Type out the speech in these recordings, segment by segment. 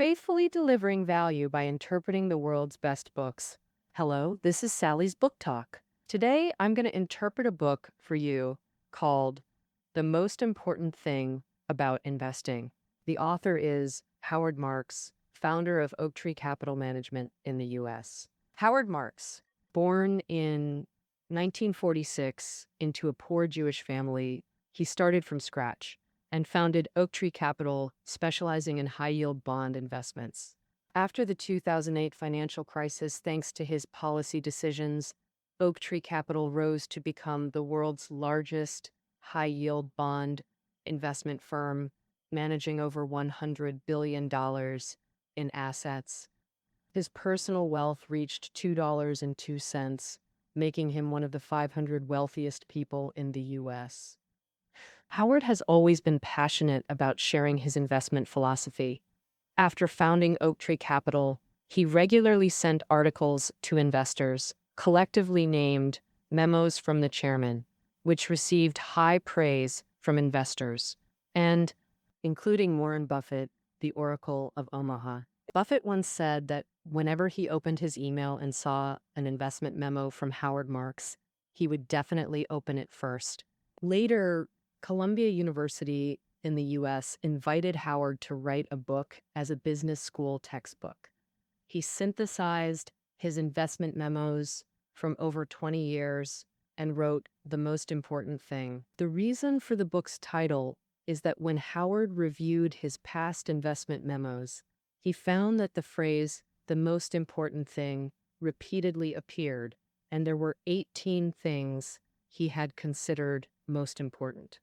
faithfully delivering value by interpreting the world's best books. Hello, this is Sally's Book Talk. Today, I'm going to interpret a book for you called The Most Important Thing About Investing. The author is Howard Marks, founder of Oak Tree Capital Management in the U.S. Howard Marks, born in 1946 into a poor Jewish family, he started from scratch and founded Oak Tree Capital, specializing in high-yield bond investments. After the 2008 financial crisis, thanks to his policy decisions, Oak Tree Capital rose to become the world's largest high-yield bond investment firm, managing over $100 billion in assets. His personal wealth reached $2.02, making him one of the 500 wealthiest people in the U.S. Howard has always been passionate about sharing his investment philosophy. After founding Oak Tree Capital, he regularly sent articles to investors, collectively named Memos from the Chairman, which received high praise from investors, and including Warren Buffett, the Oracle of Omaha. Buffett once said that whenever he opened his email and saw an investment memo from Howard Marks, he would definitely open it first. Later, Columbia University in the U.S. invited Howard to write a book as a business school textbook. He synthesized his investment memos from over 20 years and wrote The Most Important Thing. The reason for the book's title is that when Howard reviewed his past investment memos, he found that the phrase, the most important thing, repeatedly appeared, and there were 18 things he had considered most important.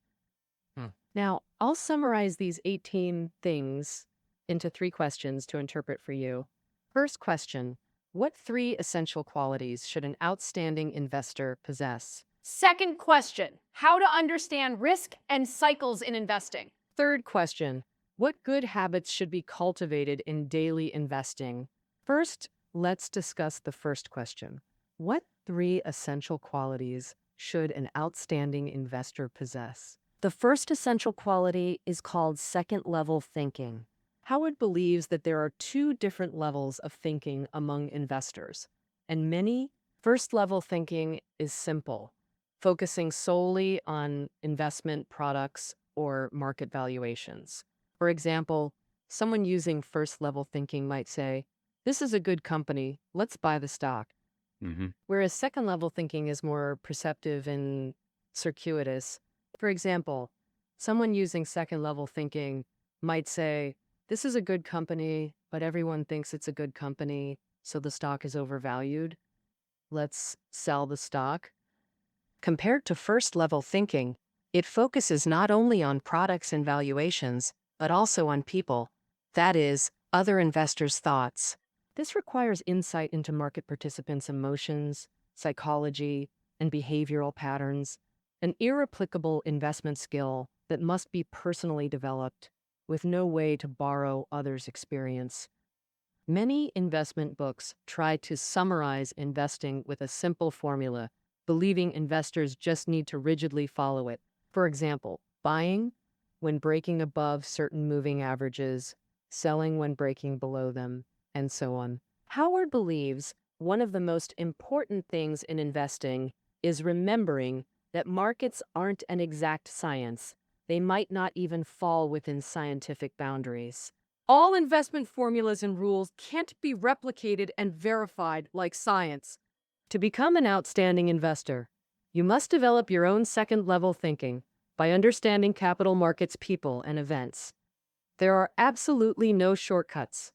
Now, I'll summarize these 18 things into 3 questions to interpret for you. First question, what 3 essential qualities should an outstanding investor possess? Second question, how to understand risk and cycles in investing. Third question, what good habits should be cultivated in daily investing? First, let's discuss the first question. What 3 essential qualities should an outstanding investor possess? The first essential quality is called second-level thinking. Howard believes that there are 2 different levels of thinking among investors, and many first-level thinking is simple, focusing solely on investment products or market valuations. For example, someone using first-level thinking might say, "This is a good company, let's buy the stock." Whereas second-level thinking is more perceptive and circuitous. For example, someone using second-level thinking might say, "This is a good company, but everyone thinks it's a good company, so the stock is overvalued. Let's sell the stock." Compared to first-level thinking, it focuses not only on products and valuations, but also on people, that is, other investors' thoughts. This requires insight into market participants' emotions, psychology, and behavioral patterns, an irreplicable investment skill that must be personally developed, with no way to borrow others' experience. Many investment books try to summarize investing with a simple formula, believing investors just need to rigidly follow it. For example, buying when breaking above certain moving averages, selling when breaking below them, and so on. Howard believes one of the most important things in investing is remembering that markets aren't an exact science. They might not even fall within scientific boundaries. All investment formulas and rules can't be replicated and verified like science. To become an outstanding investor, you must develop your own second-level thinking by understanding capital markets people and events. There are absolutely no shortcuts.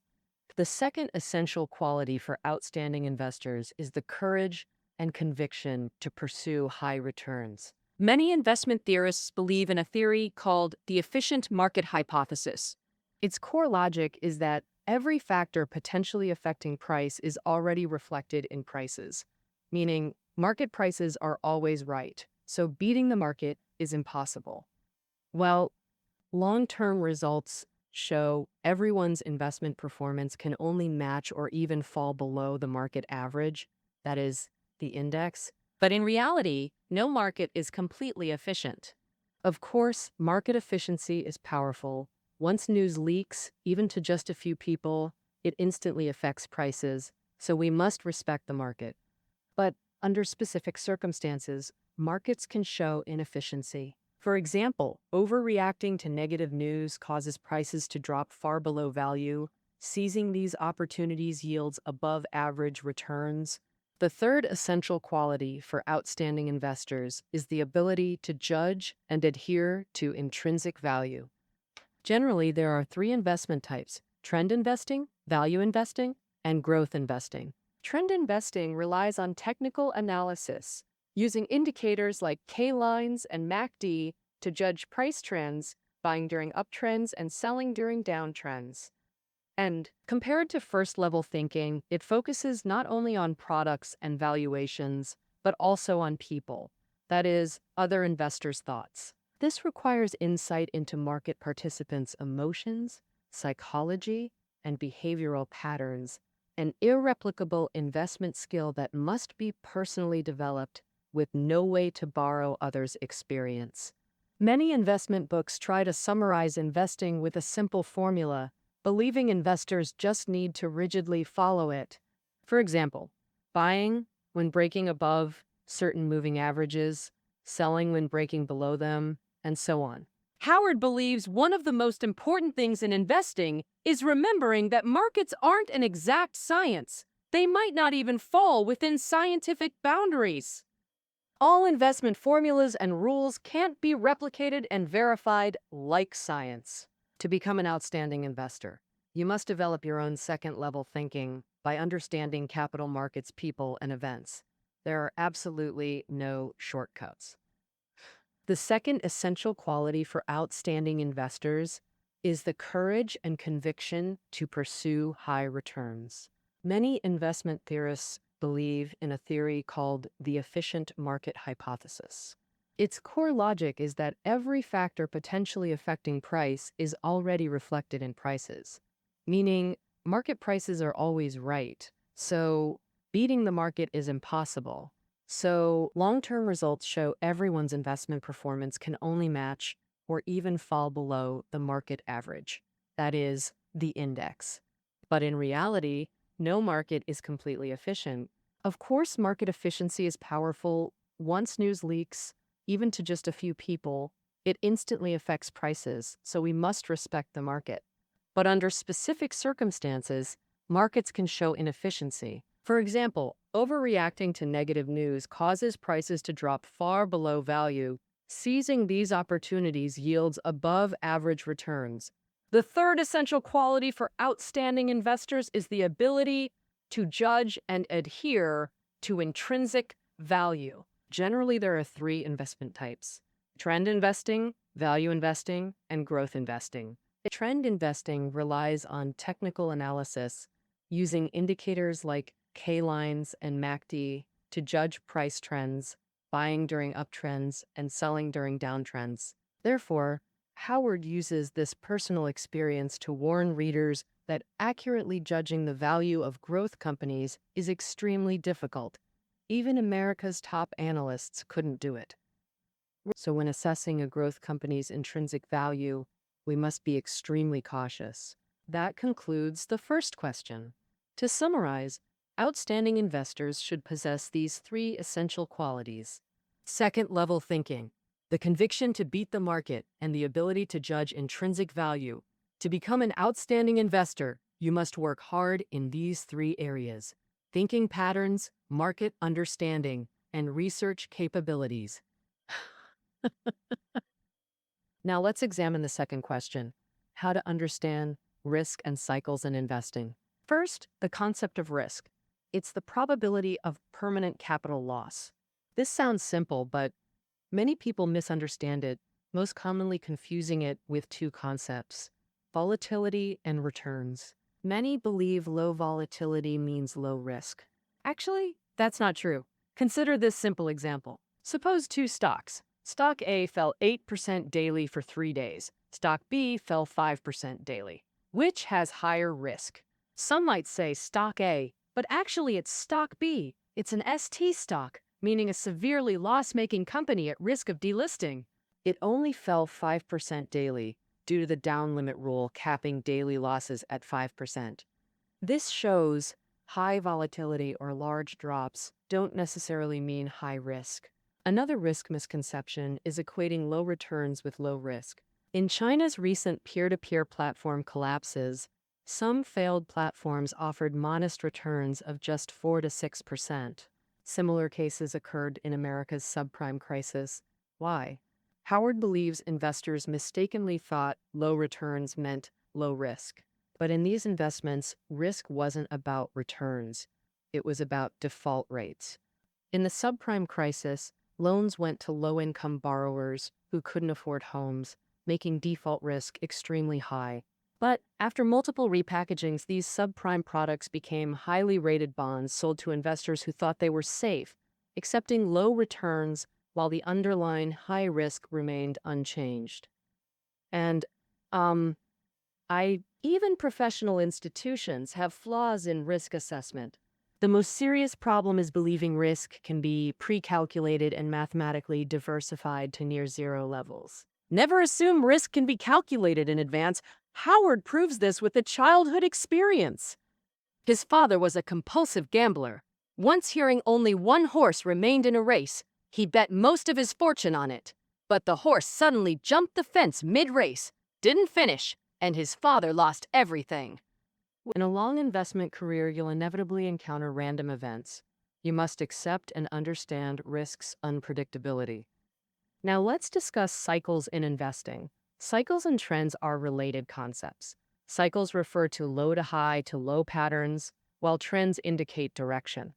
The second essential quality for outstanding investors is the courage and conviction to pursue high returns. Many investment theorists believe in a theory called the efficient market hypothesis. Its core logic is that every factor potentially affecting price is already reflected in prices, meaning market prices are always right, so beating the market is impossible. Well, long-term results show everyone's investment performance can only match or even fall below the market average, that is, the index. But in reality, no market is completely efficient. Of course, market efficiency is powerful, Once news leaks, even to just a few people, it instantly affects prices, so we must respect the market. But under specific circumstances, markets can show inefficiency. For example, overreacting to negative news causes prices to drop far below value. Seizing these opportunities yields above average returns. The third essential quality for outstanding investors is the ability to judge and adhere to intrinsic value. Generally, there are three investment types: trend investing, value investing, and growth investing. Trend investing relies on technical analysis, using indicators like K-lines and MACD to judge price trends, buying during uptrends and selling during downtrends. And compared to first-level thinking, it focuses not only on products and valuations, but also on people, that is, other investors' thoughts. This requires insight into market participants' emotions, psychology, and behavioral patterns, an irreplicable investment skill that must be personally developed with no way to borrow others' experience. Many investment books try to summarize investing with a simple formula, believing investors just need to rigidly follow it. For example, buying when breaking above certain moving averages, selling when breaking below them, and so on. Howard believes one of the most important things in investing is remembering that markets aren't an exact science. They might not even fall within scientific boundaries. All investment formulas and rules can't be replicated and verified like science. To become an outstanding investor, you must develop your own second-level thinking by understanding capital markets, people, and events. There are absolutely no shortcuts. The second essential quality for outstanding investors is the courage and conviction to pursue high returns. Many investment theorists believe in a theory called the efficient market hypothesis. Its core logic is that every factor potentially affecting price is already reflected in prices, meaning market prices are always right, so beating the market is impossible. So long-term results show everyone's investment performance can only match or even fall below the market average, that is, the index. But in reality, no market is completely efficient. Of course, market efficiency is powerful. Once news leaks, even to just a few people, it instantly affects prices, so we must respect the market. But under specific circumstances, markets can show inefficiency. For example, overreacting to negative news causes prices to drop far below value. Seizing these opportunities yields above average returns. The third essential quality for outstanding investors is the ability to judge and adhere to intrinsic value. Generally, there are three investment types: trend investing, value investing, and growth investing. Trend investing relies on technical analysis, using indicators like K-lines and MACD to judge price trends, buying during uptrends and selling during downtrends. Therefore, Howard uses this personal experience to warn readers that accurately judging the value of growth companies is extremely difficult. Even America's top analysts couldn't do it. So when assessing a growth company's intrinsic value, we must be extremely cautious. That concludes the first question. To summarize, outstanding investors should possess these three essential qualities: second-level thinking, the conviction to beat the market, and the ability to judge intrinsic value. To become an outstanding investor, you must work hard in these three areas: thinking patterns, market understanding, and research capabilities. Now let's examine the second question: how to understand risk and cycles in investing. First, the concept of risk. It's the probability of permanent capital loss. This sounds simple, but many people misunderstand it, most commonly confusing it with two concepts: volatility and returns. Many believe low volatility means low risk. Actually, that's not true. Consider this simple example. Suppose two stocks. Stock A fell 8% daily for 3 days. Stock B fell 5% daily. Which has higher risk? Some might say stock A, but actually it's stock B. It's an ST stock, meaning a severely loss-making company at risk of delisting. It only fell 5% daily, due to the down limit rule capping daily losses at 5%. This shows high volatility or large drops don't necessarily mean high risk. Another risk misconception is equating low returns with low risk. In China's recent peer-to-peer platform collapses, some failed platforms offered modest returns of just 4 to 6%. Similar cases occurred in America's subprime crisis. Why? Howard believes investors mistakenly thought low returns meant low risk. But in these investments, risk wasn't about returns. It was about default rates. In the subprime crisis, loans went to low-income borrowers who couldn't afford homes, making default risk extremely high. But after multiple repackagings, these subprime products became highly rated bonds sold to investors who thought they were safe, accepting low returns while the underlying high risk remained unchanged. And, even professional institutions have flaws in risk assessment. The most serious problem is believing risk can be pre-calculated and mathematically diversified to near zero levels. Never assume risk can be calculated in advance. Howard proves this with a childhood experience. His father was a compulsive gambler. Once hearing only one horse remained in a race, he bet most of his fortune on it. But the horse suddenly jumped the fence mid-race, didn't finish, and his father lost everything. In a long investment career, you'll inevitably encounter random events. You must accept and understand risk's unpredictability. Now let's discuss cycles in investing. Cycles and trends are related concepts. Cycles refer to low to low patterns, while trends indicate direction.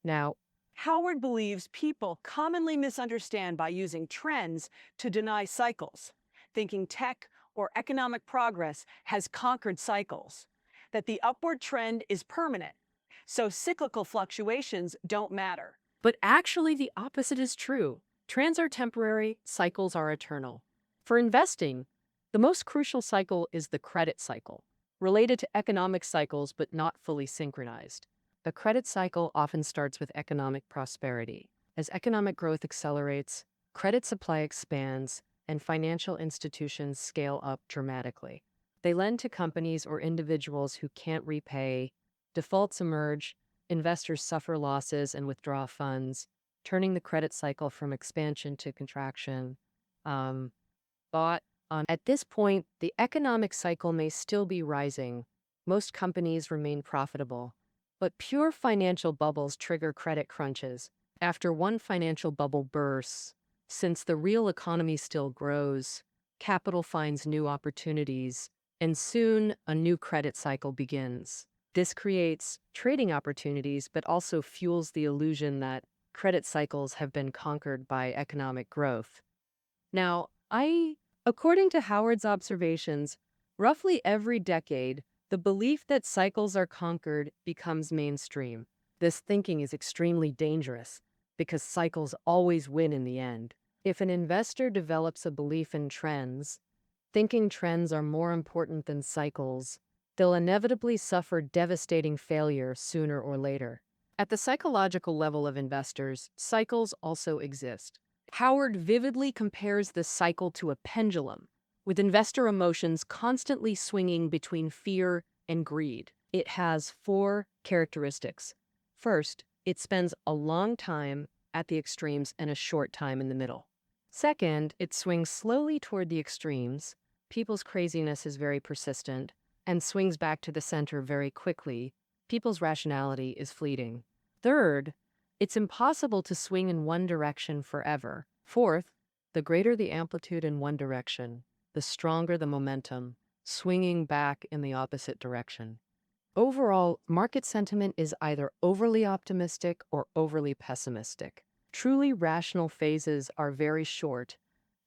Now, Howard believes people commonly misunderstand by using trends to deny cycles, thinking tech or economic progress has conquered cycles, that the upward trend is permanent, so cyclical fluctuations don't matter. but actually the opposite is true. Trends are temporary, cycles are eternal. For investing, the most crucial cycle is the credit cycle, related to economic cycles but not fully synchronized. The credit cycle often starts with economic prosperity. As economic growth accelerates, credit supply expands, and financial institutions scale up dramatically. They lend to companies or individuals who can't repay, defaults emerge, investors suffer losses and withdraw funds, turning the credit cycle from expansion to contraction. But at this point, the economic cycle may still be rising. Most companies remain profitable, but pure financial bubbles trigger credit crunches. After one financial bubble bursts, since the real economy still grows, capital finds new opportunities, and soon a new credit cycle begins. This creates trading opportunities, but also fuels the illusion that credit cycles have been conquered by economic growth. Now, according to Howard's observations, roughly every decade, the belief that cycles are conquered becomes mainstream. This thinking is extremely dangerous because cycles always win in the end. If an investor develops a belief in trends, thinking trends are more important than cycles, they'll inevitably suffer devastating failure sooner or later. At the psychological level of investors, cycles also exist. Howard vividly compares the cycle to a pendulum, with investor emotions constantly swinging between fear and greed. It has 4 characteristics. First, it spends a long time at the extremes and a short time in the middle. Second, it swings slowly toward the extremes. People's craziness is very persistent and swings back to the center very quickly. People's rationality is fleeting. Third, it's impossible to swing in one direction forever. Fourth, the greater the amplitude in one direction, the stronger the momentum, swinging back in the opposite direction. Overall, market sentiment is either overly optimistic or overly pessimistic. Truly rational phases are very short,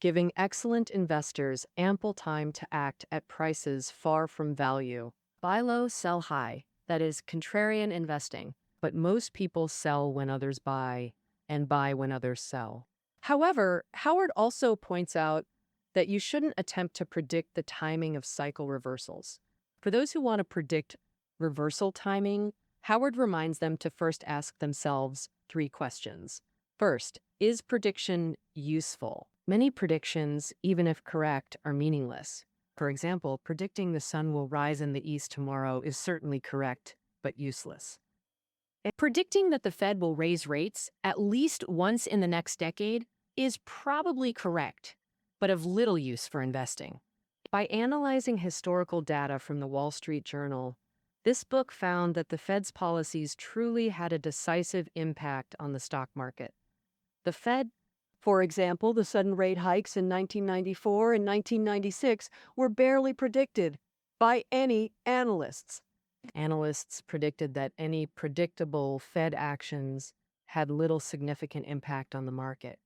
giving excellent investors ample time to act at prices far from value. Buy low, sell high. That is contrarian investing. But most people sell when others buy and buy when others sell. However, Howard also points out that you shouldn't attempt to predict the timing of cycle reversals. For those who want to predict reversal timing, Howard reminds them to first ask themselves 3 questions. First, is prediction useful? Many predictions, even if correct, are meaningless. For example, predicting the sun will rise in the east tomorrow is certainly correct, but useless. Predicting that the Fed will raise rates at least once in the next decade is probably correct, but of little use for investing. By analyzing historical data from the Wall Street Journal, this book found that the Fed's policies truly had a decisive impact on the stock market. The Fed, For example, the sudden rate hikes in 1994 and 1996 were barely predicted by any analysts. analysts predicted that any predictable Fed actions had little significant impact on the market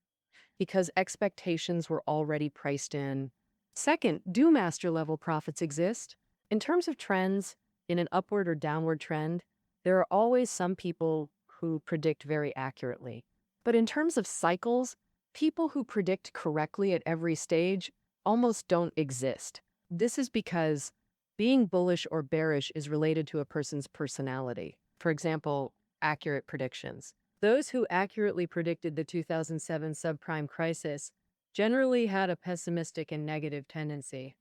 because expectations were already priced in. Second, do master level profits exist? In terms of trends, in an upward or downward trend, there are always some people who predict very accurately. But in terms of cycles, people who predict correctly at every stage almost don't exist. This is because being bullish or bearish is related to a person's personality. For example, accurate predictions. Those who accurately predicted the 2007 subprime crisis generally had a pessimistic and negative tendency.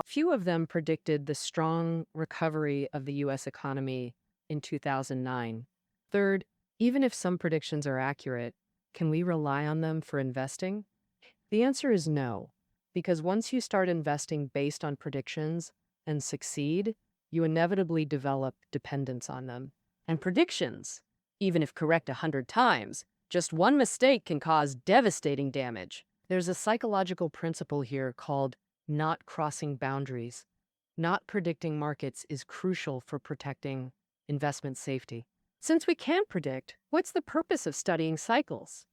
Few of them predicted the strong recovery of the U.S. economy in 2009. Third, even if some predictions are accurate, can we rely on them for investing? The answer is no, because once you start investing based on predictions and succeed, you inevitably develop dependence on them. And predictions, even if correct 100 times, just one mistake can cause devastating damage. There's a psychological principle here called not crossing boundaries. Not predicting markets is crucial for protecting investment safety. Since we can't predict, what's the purpose of studying cycles?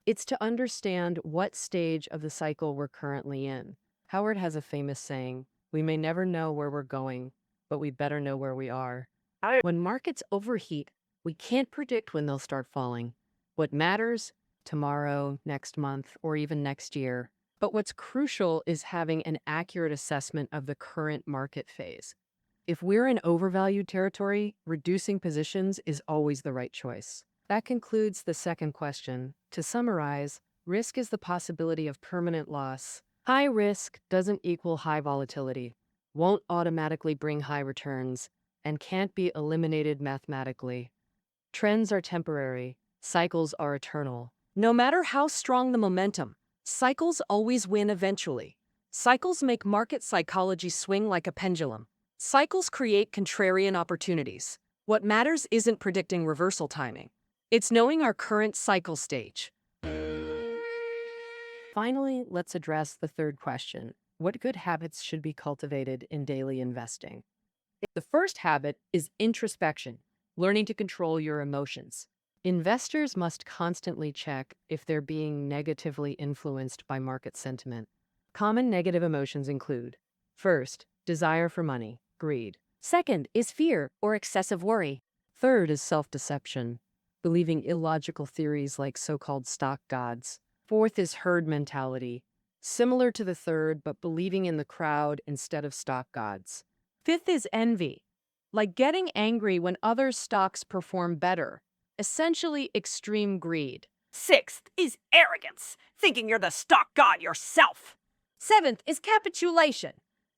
It's to understand what stage of the cycle we're currently in. Howard has a famous saying, "We may never know where we're going, but we better know where we are." When markets overheat, we can't predict when they'll start falling. What matters? Tomorrow, next month, or even next year. But what's crucial is having an accurate assessment of the current market phase. If we're in overvalued territory, reducing positions is always the right choice. That concludes the second question. To summarize, risk is the possibility of permanent loss. High risk doesn't equal high volatility, won't automatically bring high returns, and can't be eliminated mathematically. Trends are temporary, cycles are eternal. No matter how strong the momentum, cycles always win eventually. Cycles make market psychology swing like a pendulum. Cycles create contrarian opportunities. What matters isn't predicting reversal timing. It's knowing our current cycle stage. Finally, let's address the third question. What good habits should be cultivated in daily investing? The first habit is introspection, learning to control your emotions. Investors must constantly check if they're being negatively influenced by market sentiment. Common negative emotions include, first, desire for money, greed. Second is fear or excessive worry. Third is self-deception, believing illogical theories like so-called stock gods. Fourth is herd mentality, similar to the third, but believing in the crowd instead of stock gods. Fifth is envy, like getting angry when other stocks perform better, essentially extreme greed. Sixth is arrogance, thinking you're the stock god yourself. Seventh is capitulation.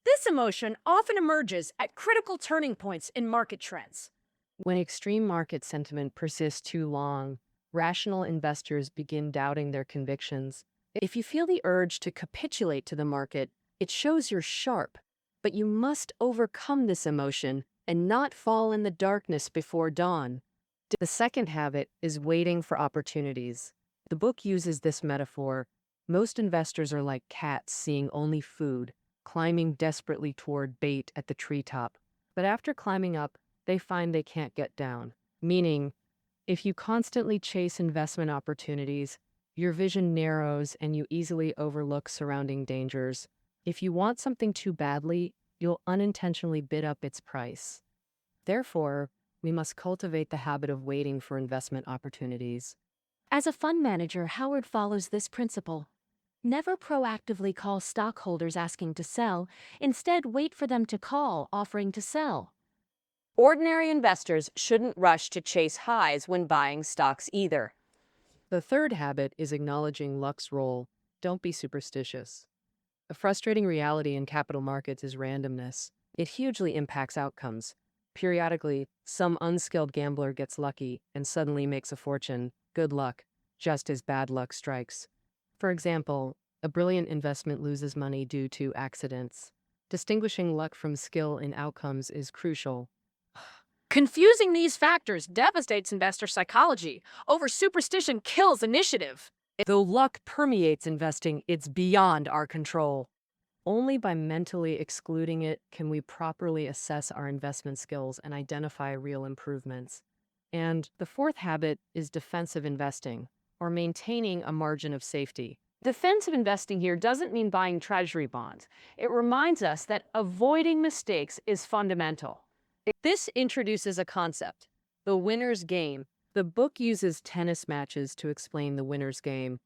This emotion often emerges at critical turning points in market trends. When extreme market sentiment persists too long, rational investors begin doubting their convictions. If you feel the urge to capitulate to the market, it shows you're sharp, but you must overcome this emotion and not fall in the darkness before dawn. The second habit is waiting for opportunities. The book uses this metaphor. Most investors are like cats seeing only food, climbing desperately toward bait at the treetop. But after climbing up, they find they can't get down. Meaning, if you constantly chase investment opportunities, your vision narrows and you easily overlook surrounding dangers. If you want something too badly, you'll unintentionally bid up its price. Therefore, we must cultivate the habit of waiting for investment opportunities. As a fund manager, Howard follows this principle. Never proactively call stockholders asking to sell. Instead, wait for them to call offering to sell. Ordinary investors shouldn't rush to chase highs when buying stocks either. The third habit is acknowledging luck's role. Don't be superstitious. A frustrating reality in capital markets is randomness. It hugely impacts outcomes. Periodically, some unskilled gambler gets lucky and suddenly makes a fortune. Good luck, just as bad luck strikes. For example, a brilliant investment loses money due to accidents. Distinguishing luck from skill in outcomes is crucial. Confusing these factors devastates investor psychology. Over superstition kills initiative. Though luck permeates investing, it's beyond our control. Only by mentally excluding it can we properly assess our investment skills and identify real improvements. And the fourth habit is defensive investing, or maintaining a margin of safety. Defensive investing here doesn't mean buying treasury bonds. It reminds us that avoiding mistakes is fundamental. This introduces a concept, the winner's game. The book uses tennis matches to explain the winner's game,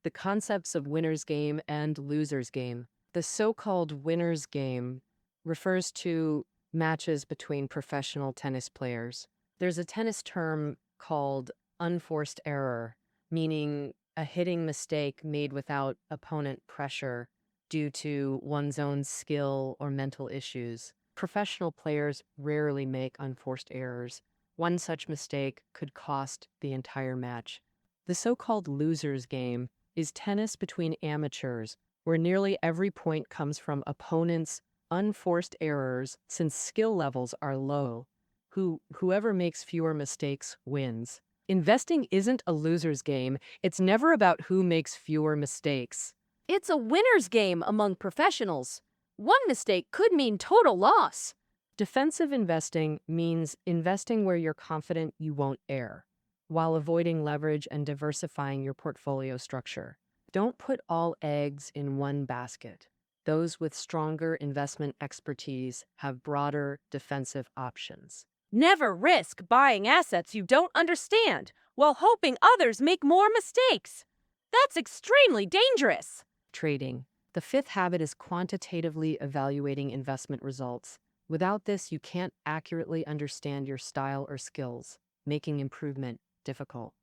the concepts of winner's game and loser's game. The so-called winner's game refers to matches between professional tennis players. There's a tennis term called unforced error, meaning a hitting mistake made without opponent pressure due to one's own skill or mental issues. Professional players rarely make unforced errors. One such mistake could cost the entire match. The so-called loser's game is tennis between amateurs, where nearly every point comes from opponents' unforced errors since skill levels are low. Whoever makes fewer mistakes wins. Investing isn't a loser's game. It's never about who makes fewer mistakes. It's a winner's game among professionals. One mistake could mean total loss. Defensive investing means investing where you're confident you won't err, while avoiding leverage and diversifying your portfolio structure. Don't put all eggs in one basket. Those with stronger investment expertise have broader defensive options. Never risk buying assets you don't understand while hoping others make more mistakes. That's extremely dangerous. Trading. The fifth habit is quantitatively evaluating investment results. Without this, you can't accurately understand your style or skills, making improvement difficult.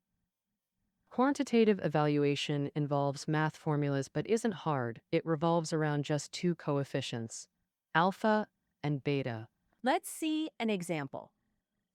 Quantitative evaluation involves math formulas but isn't hard. It revolves around just two coefficients, alpha and beta. Let's see an example.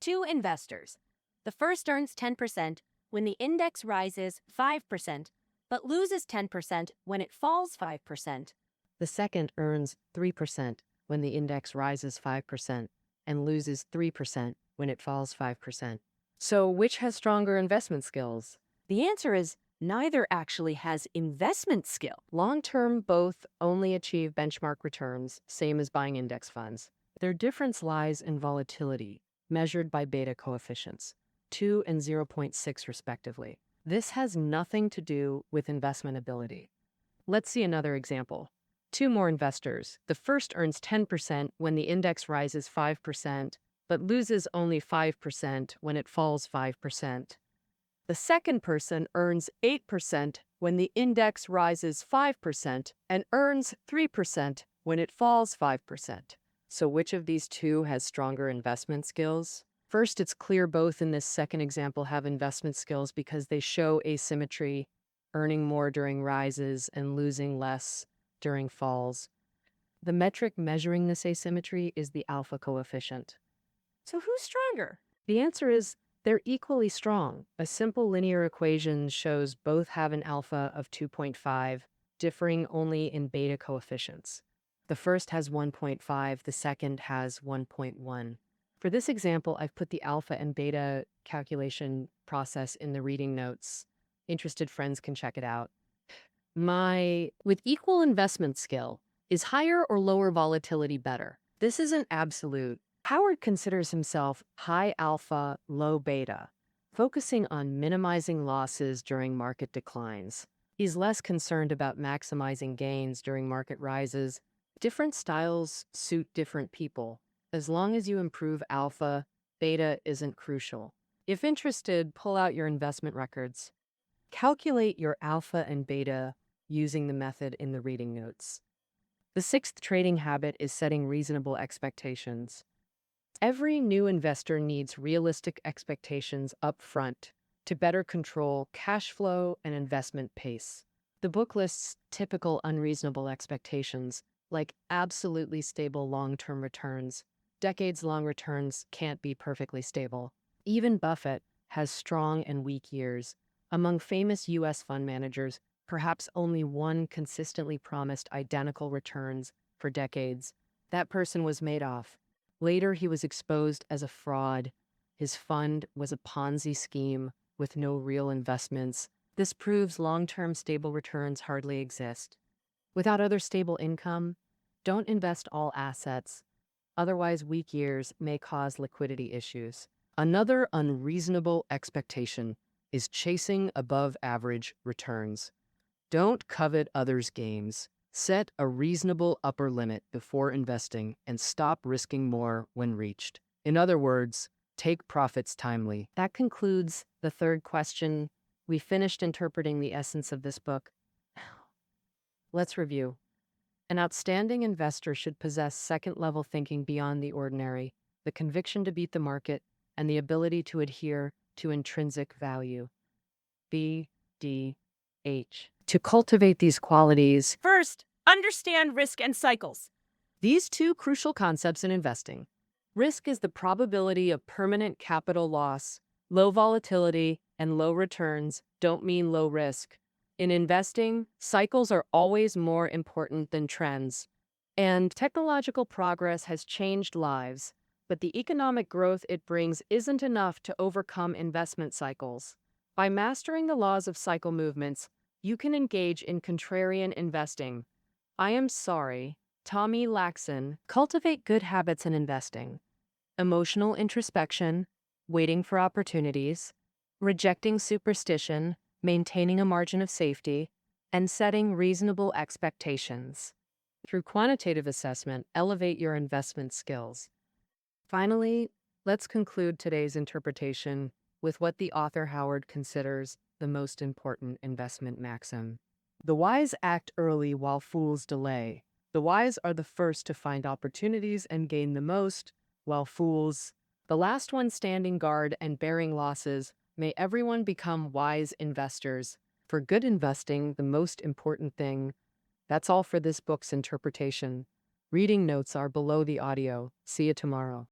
Two investors. The first earns 10% when the index rises 5%, but loses 10% when it falls 5%. The second earns 3% when the index rises 5% and loses 3% when it falls 5%. So which has stronger investment skills? The answer is neither actually has investment skill. Long-term, both only achieve benchmark returns, same as buying index funds. Their difference lies in volatility, measured by beta coefficients, 2 and 0.6 respectively. This has nothing to do with investment ability. Let's see another example. Two more investors. The first earns 10% when the index rises 5%, but loses only 5% when it falls 5%. The second person earns 8% when the index rises 5% and earns 3% when it falls 5%. So which of these two has stronger investment skills? First, it's clear both in this second example have investment skills because they show asymmetry, earning more during rises and losing less during falls. The metric measuring this asymmetry is the alpha coefficient. So who's stronger? The answer is they're equally strong. A simple linear equation shows both have an alpha of 2.5, differing only in beta coefficients. The first has 1.5, the second has 1.1. For this example, I've put the alpha and beta calculation process in the reading notes. Interested friends can check it out. With equal investment skill, is higher or lower volatility better? This isn't absolute. Howard considers himself high alpha, low beta, focusing on minimizing losses during market declines. He's less concerned about maximizing gains during market rises. Different styles suit different people. As long as you improve alpha, beta isn't crucial. If interested, pull out your investment records. Calculate your alpha and beta using the method in the reading notes. The sixth trading habit is setting reasonable expectations. Every new investor needs realistic expectations up front to better control cash flow and investment pace. The book lists typical unreasonable expectations, like absolutely stable long-term returns. Decades-long returns can't be perfectly stable. Even Buffett has strong and weak years. Among famous U.S. fund managers, perhaps only one consistently promised identical returns for decades. That person was Madoff. Later, he was exposed as a fraud. His fund was a Ponzi scheme with no real investments. This proves long-term stable returns hardly exist. Without other stable income, don't invest all assets. Otherwise, weak years may cause liquidity issues. Another unreasonable expectation is chasing above-average returns. Don't covet others' gains. Set a reasonable upper limit before investing and stop risking more when reached. In other words, take profits timely. That concludes the third question. We finished interpreting the essence of this book. Let's review. An outstanding investor should possess second-level thinking beyond the ordinary, the conviction to beat the market, and the ability to adhere to intrinsic value. B, D, H. To cultivate these qualities, First, understand risk and cycles. these two crucial concepts in investing. Risk is the probability of permanent capital loss. Low volatility and low returns don't mean low risk. In investing, cycles are always more important than trends. And technological progress has changed lives, but the economic growth it brings isn't enough to overcome investment cycles. By mastering the laws of cycle movements, you can engage in contrarian investing. I am sorry, Tommy Laxon. Cultivate good habits in investing. Emotional introspection, waiting for opportunities, rejecting superstition, maintaining a margin of safety, and setting reasonable expectations. Through quantitative assessment, elevate your investment skills. Finally, let's conclude today's interpretation with what the author Howard considers the most important investment maxim. The wise act early while fools delay. The wise are the first to find opportunities and gain the most, while fools, the last one standing guard and bearing losses. May everyone become wise investors. For good investing, the most important thing. That's all for this book's interpretation. Reading notes are below the audio. See you tomorrow.